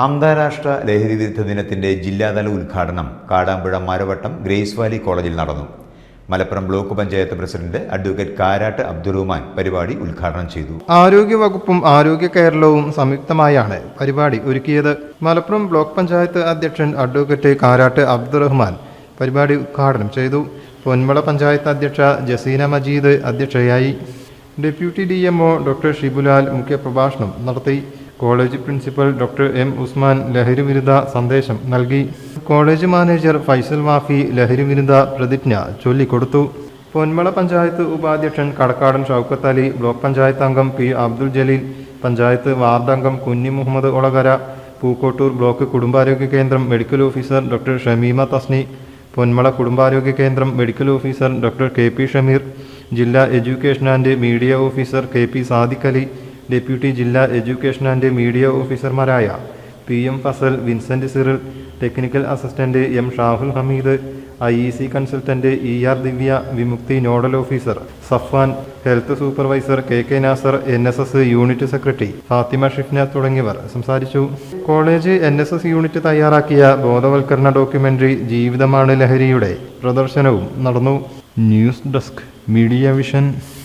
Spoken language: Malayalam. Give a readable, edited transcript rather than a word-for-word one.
അന്താരാഷ്ട്ര ലഹരി വിരുദ്ധ ദിനത്തിന്റെ ജില്ലാതല ഉദ്ഘാടനം കാടാമ്പുഴ മരവട്ടം ഗ്രേസ് വാലി കോളേജിൽ നടന്നു. Malappuram block panchayat president advocate Karat Abdurahman പരിപാടി ഉദ്ഘാടനം ചെയ്തു. ആരോഗ്യവകുപ്പും ആരോഗ്യ കേരളവും സംയുക്തമായാണ് പരിപാടി ഒരുക്കിയത്. മലപ്പുറം ബ്ലോക്ക് പഞ്ചായത്ത് അധ്യക്ഷൻ അഡ്വക്കേറ്റ് കാരാട്ട് അബ്ദുറഹ്മാൻ പരിപാടി ഉദ്ഘാടനം ചെയ്തു. പൊന്മള പഞ്ചായത്ത് അധ്യക്ഷ ജസീന മജീദ് അധ്യക്ഷയായി. ഡെപ്യൂട്ടി DMO ഡോക്ടർ ഷിബുലാൽ മുഖ്യപ്രഭാഷണം നടത്തി. College principal doctor M. Usman ലഹരിവിരുദ്ധ സന്ദേശം നൽകി. കോളേജ് മാനേജർ ഫൈസൽ വാഫി ലഹരിവിരുദ്ധ പ്രതിജ്ഞ ചൊല്ലിക്കൊടുത്തു. പൊന്മള പഞ്ചായത്ത് ഉപാധ്യക്ഷൻ കടക്കാടൻ ഷൗക്കത്ത് അലി, ബ്ലോക്ക് പഞ്ചായത്ത് അംഗം P. അബ്ദുൽ ജലീൽ, പഞ്ചായത്ത് വാർഡ് അംഗം കുഞ്ഞി മുഹമ്മദ് ഒളകര, പൂക്കോട്ടൂർ ബ്ലോക്ക് കുടുംബാരോഗ്യ കേന്ദ്രം medical officer doctor Shameema Thasni, Ponmala കുടുംബാരോഗ്യ കേന്ദ്രം medical officer doctor KP Shameer, ജില്ലാ education and media officer KP Sadiq Ali, deputy ജില്ലാ എഡ്യൂക്കേഷൻ ആൻഡ് മീഡിയ ഓഫീസർമാരായ PM Fazal, Vincent Cyril, technical assistant M. Shahul Hameed, IEC consultant ER Divya, Vimukthi nodal officer Safwan, health supervisor KK Nasar, NSS unit secretary Fathima Shifna തുടങ്ങിയവർ സംസാരിച്ചു. കോളേജ് NSS യൂണിറ്റ് തയ്യാറാക്കിയ ബോധവൽക്കരണ ഡോക്യുമെന്ററി ജീവിതമാണ് ലഹരിയുടെ പ്രദർശനവും നടന്നു. News desk, media vision.